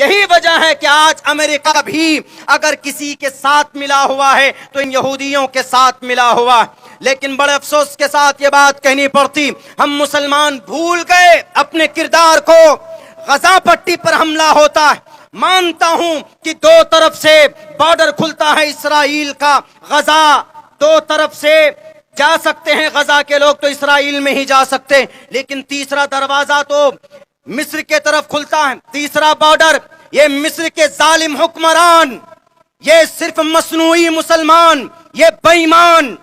यही वजह है कि आज अमेरिका भी अगर किसी के साथ मिला हुआ है तो इन यहूदियों के साथ मिला हुआ है। लेकिन बड़े अफसोस के साथ ये बात कहनी पड़ती, हम मुसलमान भूल गए अपने किरदार को। गजा पट्टी पर हमला होता है, मानता हूं कि दो तरफ से बॉर्डर खुलता है इसराइल का, गजा दो तरफ से जा सकते हैं गजा के लोग, तो इसराइल में ही जा सकते, लेकिन तीसरा दरवाजा तो मिस्र के तरफ खुलता है। तीसरा बॉर्डर ये मिस्र के जालिम हुक्मरान, ये सिर्फ मसनूई मुसलमान, ये बेईमान,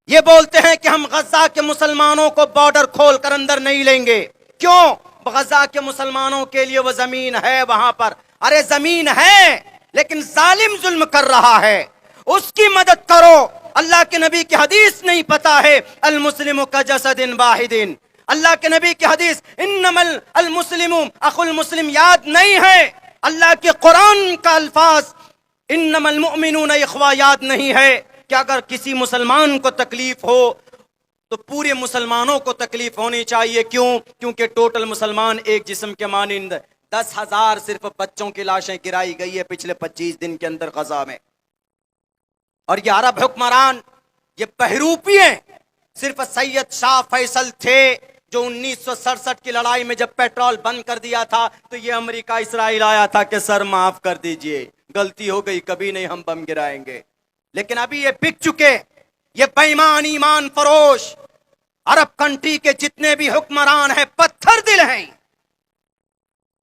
ये बोलते हैं कि हम गजा के मुसलमानों को बॉर्डर खोलकर अंदर नहीं लेंगे। क्यों? गजा के मुसलमानों के लिए वो जमीन है वहां पर। अरे जमीन है लेकिन जालिम जुल्म कर रहा है, उसकी मदद करो। अल्लाह के नबी की हदीस नहीं पता है, अल मुस्लिमु का जसदिन वाहिदिन, अल्लाह के नबी की हदीस इन्नमल अल मुस्लिमु अखुल मुस्लिम याद नहीं है। अल्लाह के कुरान का अल्फाज इन्नमल मुमिनून इख्वा याद नहीं है कि अगर किसी मुसलमान को तकलीफ हो तो पूरे मुसलमानों को तकलीफ होनी चाहिए। क्यों? क्योंकि टोटल मुसलमान एक जिस्म के मानिंद। 10,000 सिर्फ बच्चों की लाशें गिराई गई है पिछले 25 दिन के अंदर गजा में। और ये अरब हुक्मरान, ये बहरूपी सिर्फ सैयद शाह फैसल थे जो 1967 की लड़ाई में जब पेट्रोल बंद कर दिया था तो ये अमेरिका इसराइल आया था कि सर माफ कर दीजिए, गलती हो गई, कभी नहीं हम बम गिराएंगे। लेकिन अभी ये बिक चुके, ये बेईमान ईमान फरोश अरब कंट्री के जितने भी हुक्मरान हैं पत्थर दिल हैं।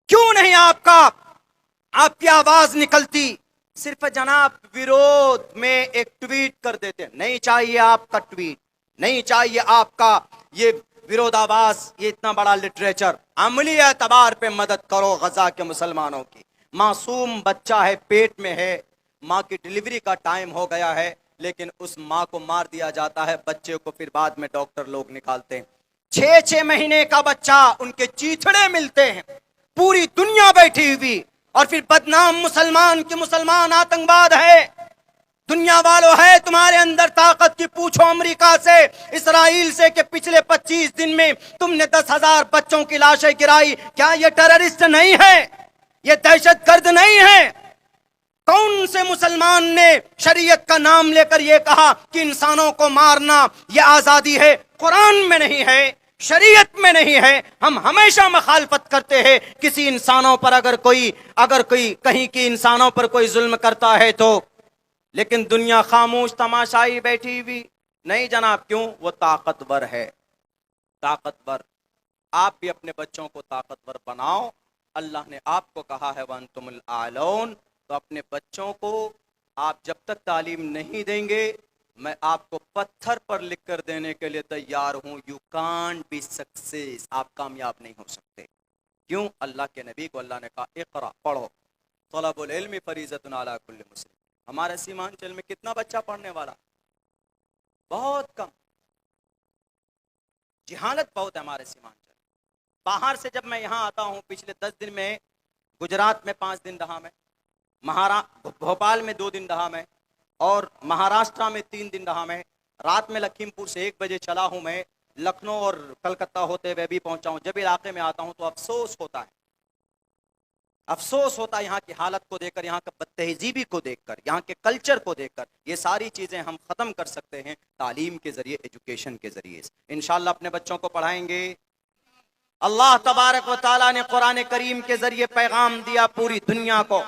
क्यों नहीं आपकी आवाज निकलती? सिर्फ जनाब विरोध में एक ट्वीट कर देते। नहीं चाहिए आपका ट्वीट, नहीं चाहिए आपका ये विरोधाभास, ये इतना बड़ा लिटरेचर। अमली एतबार पे मदद करो गजा के मुसलमानों की। मासूम बच्चा है, पेट में है, माँ की डिलीवरी का टाइम हो गया है, लेकिन उस माँ को मार दिया जाता है, बच्चे को फिर बाद में डॉक्टर लोग निकालते हैं। 6-6 महीने का बच्चा, उनके चीथड़े मिलते हैं, पूरी दुनिया बैठी हुई, और फिर बदनाम मुसलमान की मुसलमान आतंकवाद है। दुनिया वालों है तुम्हारे अंदर ताकत की, पूछो अमेरिका से, इसराइल से कि पिछले 25 दिन में तुमने 10,000 बच्चों की लाशें गिराई, क्या ये टेररिस्ट नहीं है? ये दहशतगर्द नहीं है? कौन से मुसलमान ने शरीयत का नाम लेकर यह कहा कि इंसानों को मारना यह आजादी है? कुरान में नहीं है, शरीयत में नहीं है। हम हमेशा मुखालफत करते हैं किसी इंसानों पर, अगर कोई कहीं की इंसानों पर कोई जुल्म करता है तो, लेकिन दुनिया खामोश तमाशाई बैठी हुई। नहीं जनाब, क्यों? वो ताकतवर है, ताकतवर। आप भी अपने बच्चों को ताकतवर बनाओ। अल्लाह ने आपको कहा है वअंतुमुल आलौन, तो अपने बच्चों को आप जब तक तालीम नहीं देंगे, मैं आपको पत्थर पर लिख कर देने के लिए तैयार हूं। यू कांट बी सक्सेस, आप कामयाब नहीं हो सकते। क्यों? अल्लाह के नबी को अल्लाह ने कहा इक़रा, पढ़ो, तलबुल इल्मी फरीज़तुन अला कुल्लि मुस्लिम। हमारे सीमांचल में कितना बच्चा पढ़ने वाला? बहुत कम। जिहालत बहुत है हमारे सीमांचल। बाहर से जब मैं यहाँ आता हूँ, पिछले 10 दिन में गुजरात में 5 दिन रहा मैं, भोपाल में 2 दिन रहा मैं, और महाराष्ट्र में 3 दिन रहा मैं। रात में लखीमपुर से 1 बजे चला हूँ मैं, लखनऊ और कलकत्ता होते हुए भी पहुंचा हूँ। जब इलाके में आता हूँ तो अफसोस होता है, अफसोस होता है यहाँ की हालत को देखकर, यहाँ के बदतहजीबी को देखकर, यहाँ के कल्चर को देखकर। ये सारी चीज़ें हम ख़त्म कर सकते हैं तालीम के ज़रिए, एजुकेशन के ज़रिए। इंशाअल्लाह अपने बच्चों को पढ़ाएंगे। अल्लाह तबारक व तआला ने कुरान करीम के ज़रिए पैगाम दिया पूरी दुनिया को।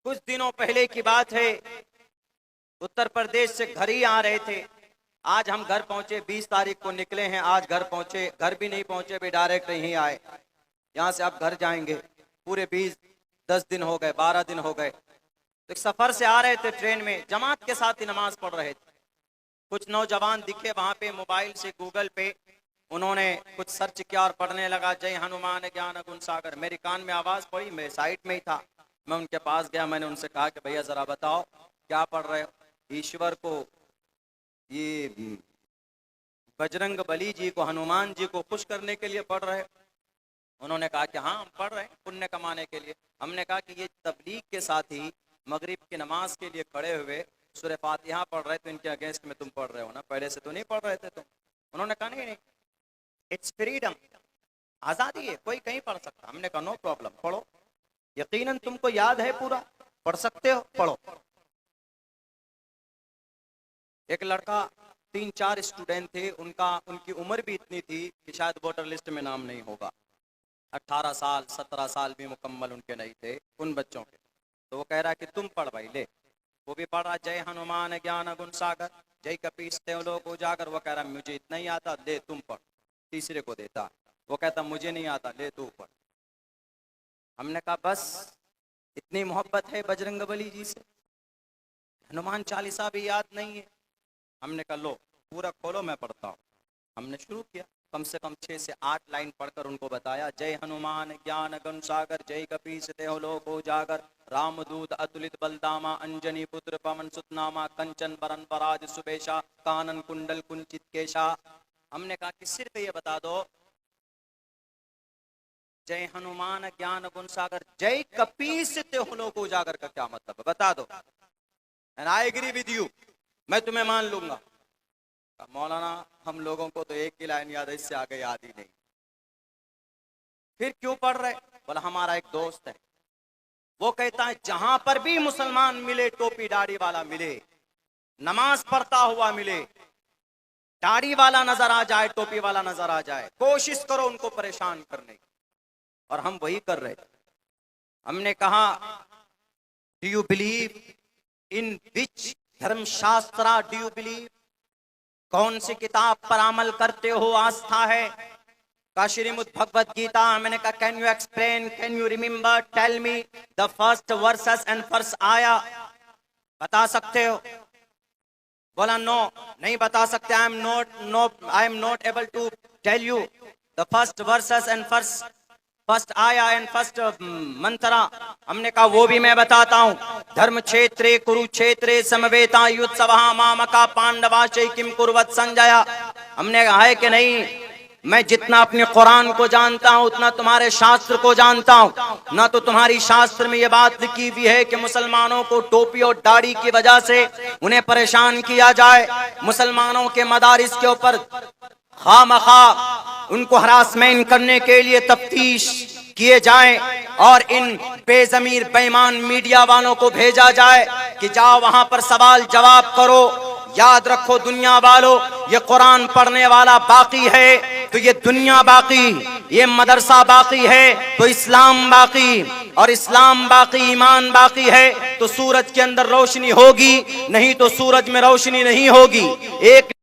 कुछ दिनों पहले की बात है, उत्तर प्रदेश से घर ही आ रहे थे। आज हम घर पहुंचे, 20 तारीख को निकले हैं, आज घर पहुंचे। घर भी नहीं पहुंचे भी, डायरेक्ट यहीं आए। यहाँ से आप घर जाएंगे, पूरे 10 दिन हो गए, 12 दिन हो गए। तो एक सफर से आ रहे थे ट्रेन में, जमात के साथ ही नमाज पढ़ रहे थे। कुछ नौजवान दिखे वहां पे, मोबाइल से गूगल पे उन्होंने कुछ सर्च किया और पढ़ने लगा, जय हनुमान ज्ञान गुण सागर। मेरे कान में आवाज पड़ी, मैं साइड में ही था, मैं उनके पास गया। मैंने उनसे कहा कि भैया जरा बताओ क्या पढ़ रहे हो? ईश्वर को, ये बजरंग बली जी को, हनुमान जी को खुश करने के लिए पढ़ रहे हो? उन्होंने कहा कि हाँ हम पढ़ रहे हैं पुण्य कमाने के लिए। हमने कहा कि ये तबलीग के साथ ही मगरिब की नमाज के लिए खड़े हुए सूरह फातिहा पढ़ रहे, तो इनके अगेंस्ट में तुम पढ़ रहे हो ना, पहले से तो नहीं पढ़ रहे थे तुम? उन्होंने कहा नहीं, इट्स फ्रीडम, आजादी है, कोई कहीं पढ़ सकता। हमने कहा नो प्रॉब्लम, पढ़ो, यकीनन तुमको याद है पूरा, पढ़ सकते हो, पढ़ो। एक लड़का, 3-4 स्टूडेंट थे, उनकी उम्र भी इतनी थी कि शायद वोटर लिस्ट में नाम नहीं होगा, 18 साल 17 साल भी मुकम्मल उनके नहीं थे, उन बच्चों के। तो वो कह रहा है कि तुम पढ़ भाई, ले। वो भी पढ़ रहा, जय हनुमान ज्ञान गुण सागर, जय कपीस लोग उजागर। वो कह रहा मुझे इतना ही आता, ले तुम पढ़। तीसरे को देता, वो कहता मुझे नहीं आता, ले तू पढ़। हमने कहा बस इतनी मोहब्बत है बजरंगबली जी से, हनुमान चालीसा भी याद नहीं है। हमने कहा लो पूरा खोलो, मैं पढ़ता हूँ। हमने शुरू किया, कम से कम 6 से 8 लाइन पढ़कर उनको बताया, जय हनुमान ज्ञान गुण सागर, जय कपीस लोक उजागर, रामदूत अतुलित बलदामा, अंजनी पुत्र पवन सुत नामा, कंचन बरन पराज सुबेशा, कानन कुंडल कुंचित केशा। हमने कहा कि सिर्फ ये बता दो, जय हनुमान ज्ञान गुण सागर, जय कपीस लोक उजागर का क्या मतलब है, बता दो। And I agree with you, मैं तुम्हें मान लूंगा। मौलाना हम लोगों को तो एक ही लाइन याद है, इससे आगे याद ही नहीं। फिर क्यों पढ़ रहे? बोला हमारा एक दोस्त है, वो कहता है जहां पर भी मुसलमान मिले, टोपी दाढ़ी वाला मिले, नमाज पढ़ता हुआ मिले, दाढ़ी वाला नजर आ जाए, टोपी वाला नजर आ जाए, कोशिश करो उनको परेशान करने की। और हम वही कर रहे थे। हमने कहा do you believe in which धर्मशास्त्रा डू यू बिलीव, कौन सी किताब पर अमल करते हो, आस्था है? का श्रीमद् भगवत गीता। मैंने कहा can you explain, can you remember, tell me the first verses and first आया, बता सकते हो? बोला नो, नहीं बता सकते, I am not able to tell you the first verses and first आया एंड फर्स्ट मंत्रा। हमने कहा वो भी मैं बताता हूँ। धर्म क्षेत्रे कुरुक्षेत्रे समवेता युत्सवः मामका पांडवा किम कुर्वत संजया। हमने कहा है कि नहीं, मैं जितना अपने कुरान को जानता हूँ उतना तुम्हारे शास्त्र को जानता हूँ। ना तो तुम्हारी शास्त्र में ये बात लिखी हुई है कि मुसलमानों को टोपी और दाढ़ी की वजह से उन्हें परेशान किया जाए, मुसलमानों के मदारिस के ऊपर खामखा उनको हरासमेंट करने के लिए तफ्तीश किए जाएं और इन बेजमीर बेईमान मीडिया वालों को भेजा जाए कि जाओ वहां पर सवाल जवाब करो। याद रखो दुनिया वालों, ये कुरान पढ़ने वाला बाकी है तो ये दुनिया बाकी, ये मदरसा बाकी है तो इस्लाम बाकी, और इस्लाम बाकी, ईमान बाकी है तो सूरज के अंदर रोशनी होगी, नहीं तो सूरज में रोशनी नहीं होगी। एक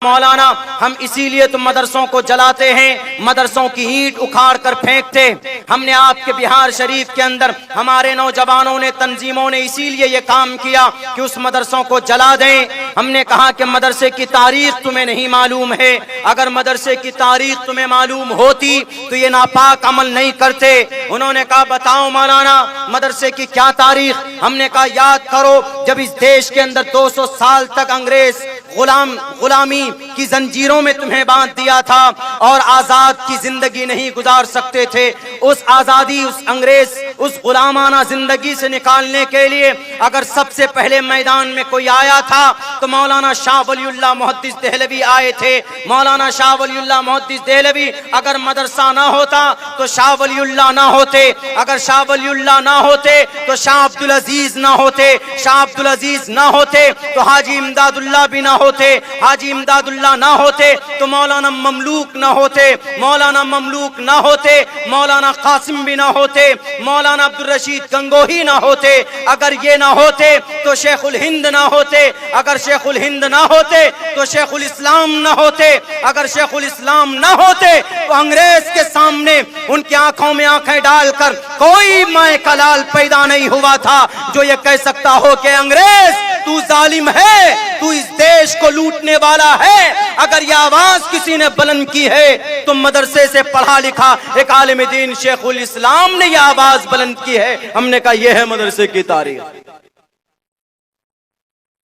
मौलाना, हम इसीलिए तो मदरसों को जलाते हैं, मदरसों की ईंट उखाड़ कर फेंकते। हमने आपके बिहार शरीफ के अंदर हमारे नौजवानों ने, तंजीमों ने इसीलिए ये काम किया कि उस मदरसों को जला दें। हमने कहा कि मदरसे की तारीख तुम्हें नहीं मालूम है, अगर मदरसे की तारीख तुम्हें मालूम होती तो ये नापाक अमल नहीं करते। उन्होंने कहा बताओ मौलाना मदरसे की क्या तारीख? हमने कहा याद करो, जब इस देश के अंदर 200 साल तक अंग्रेज गुलामी की जंजीरों में तुम्हें बांध दिया था और आजाद की जिंदगी नहीं गुजार सकते थे, उस आजादी, उस अंग्रेज, उस गुलामाना जिंदगी से निकालने के लिए अगर सबसे पहले मैदान में कोई आया था तो मौलाना शाह वलीउल्लाह मुहद्दिस देहलवी आए थे। मौलाना शाह वलीउल्लाह मुहद्दिस देहलवी, अगर मदरसा ना होता तो शाह वलीउल्लाह ना होते, अगर शाह वलीउल्लाह ना होते तो शाह अब्दुल अजीज ना होते, शाह अब्दुल अजीज ना होते तो हाजी इमदादुल्लाह भी ना होते, हाजी इमदादुल्लाह ना होते तो मौलाना ममलूक ना होते, मौलाना ममलूक ना होते मौलाना कासिम भी ना होते, मौलाना अब्दुल रशीद गंगोही ना होते, अगर ये ना होते तो शेखुल हिंद ना होते, अगर शेखुल हिंद ना होते तो शेखुल इस्लाम ना होते, अगर शेखुल इस्लाम ना होते तो अंग्रेज के सामने उनकी आंखों में आंखें डालकर कोई माए का लाल पैदा नहीं हुआ था जो ये कह सकता हो कि अंग्रेज तू जालिम है, तू इस देश को लूटने वाला है। अगर ये आवाज किसी ने बुलंद की है तो मदरसे से पढ़ा लिखा एक आलिम दीन शेखुल इस्लाम ने यह आवाज बुलंद की है। हमने कहा यह है मदरसे की तारीख।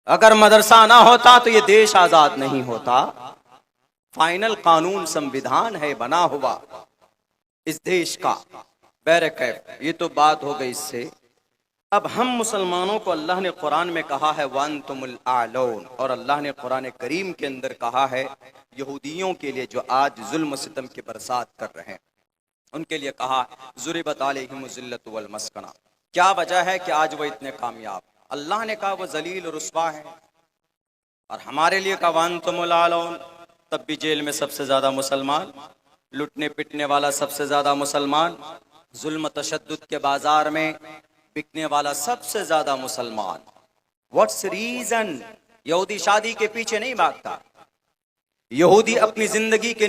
अगर मदरसा ना होता तो ये देश आजाद नहीं होता। फाइनल कानून संविधान है बना हुआ इस देश का। बैरकैफ ये तो बात हो गई इससे। अब हम मुसलमानों को अल्लाह ने कुरान में कहा है वअंतुमुल आलौन, और अल्लाह ने कुरान करीम के अंदर कहा है यहूदियों के लिए जो आज जुल्म सितम की बरसात कर रहे हैं, उनके लिए कहा ज़ुरिबत अलैहिमुज़ ज़िल्लतु वल मस्कना। क्या वजह है कि आज वो इतने कामयाब? अल्लाह ने कहा वो जलील और रुस्वा है। और हमारे लिए कहा वअंतुमुल आलौन, तब भी जेल में सबसे ज्यादा मुसलमान, लुटने पिटने वाला सबसे ज्यादा मुसलमान, जुल्म तशद्दुद के बाजार में बिकने वाला सबसे ज्यादा मुसलमान। What's reason? यहूदी शादी के पीछे नहीं भागता, यहूदी अपनी जिंदगी के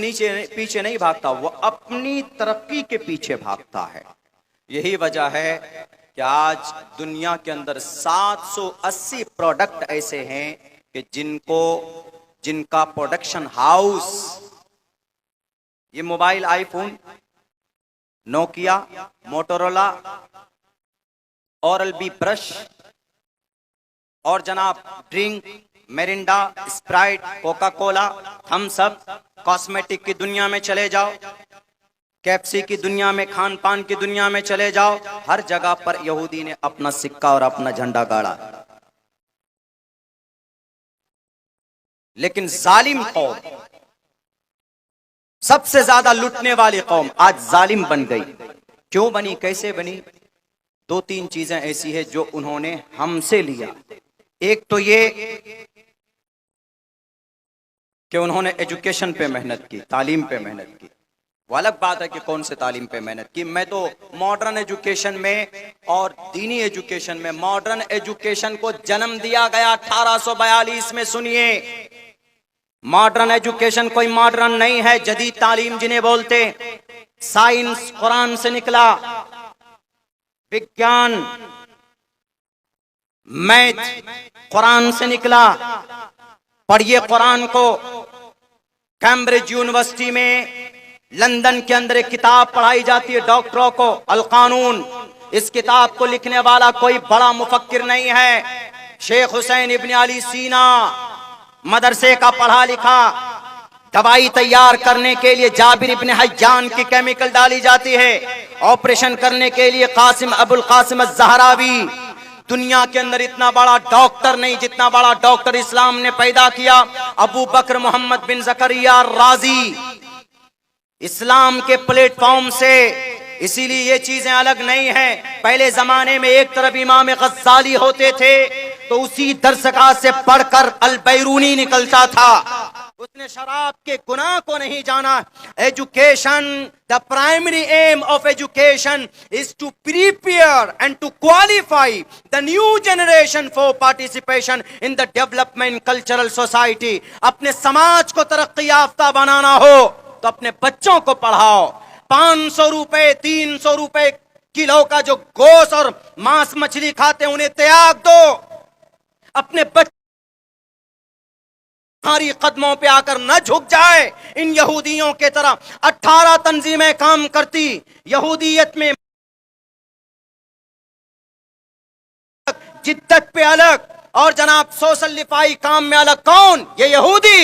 पीछे नहीं भागता, वो अपनी तरक्की के पीछे भागता है। यही वजह है कि आज दुनिया के अंदर 780 प्रोडक्ट ऐसे हैं कि जिनका प्रोडक्शन हाउस, ये mobile, iPhone, Nokia, Motorola, Oral B brush, और जनाब drink, Mirinda, Sprite, Coca Cola, Thums Up, cosmetic की दुनिया में चले जाओ, कैप्सी की दुनिया में, खान पान की दुनिया में चले जाओ, हर जगह पर यहूदी ने अपना सिक्का और अपना झंडा गाड़ा। लेकिन जालिम कौम, सबसे ज्यादा लुटने वाली कौम आज जालिम बन गई। क्यों बनी, कैसे बनी? दो तीन चीजें ऐसी है जो उन्होंने हमसे लिया। एक तो ये कि उन्होंने एजुकेशन पे मेहनत की, तालीम पे मेहनत की। वो अलग बात है कि कौन से तालीम पे मेहनत की। मैं तो मॉडर्न एजुकेशन में और दीनी एजुकेशन में, मॉडर्न एजुकेशन को जन्म दिया गया 1842 में। सुनिए, मॉडर्न एजुकेशन कोई मॉडर्न नहीं है, जदीद तालीम जिन्हें बोलते। साइंस कुरान से निकला, विज्ञान मैथ कुरान से निकला। पढ़िए कुरान को। कैम्ब्रिज यूनिवर्सिटी में, लंदन के अंदर एक किताब पढ़ाई जाती है डॉक्टरों को, अल कानून। इस किताब को लिखने वाला कोई बड़ा मुफक्किर नहीं है, शेख हुसैन इब्न अली सीना, मदरसे का पढ़ा लिखा। दवाई तैयार करने के लिए जाबिर इब्न हय्यान की केमिकल डाली जाती है, ऑपरेशन करने के लिए कासिम अबुल कासिम अज़्ज़हरावी। दुनिया के अंदर इतना बड़ा डॉक्टर नहीं जितना बड़ा डॉक्टर इस्लाम ने पैदा किया, अबू बकर मोहम्मद बिन ज़करिया राजी, इस्लाम के प्लेटफॉर्म से। इसीलिए ये चीजें अलग नहीं है। पहले जमाने में एक तरफ इमाम गज़्ज़ाली होते थे तो उसी दरसगाह से पढ़कर अल बैरूनी निकलता था। उसने शराब के गुनाह को नहीं जाना। Education, the primary aim of education is to prepare and to qualify the new generation for participation in the development cultural society. अपने समाज को तरक्की याफ्ता बनाना हो तो अपने बच्चों को पढ़ाओ। 500 रुपए 300 रुपए किलो का जो गोश्त और मांस मछली खाते हैं उन्हें त्याग दो। अपने बच्चे हमारी कदमों पे आकर न झुक जाए इन यहूदियों के तरह। 18 तंजीमें काम करती यहूदियत में, जिद्दत पे अलग और जनाब सोशल लिफाई काम में अलग। कौन? ये यहूदी।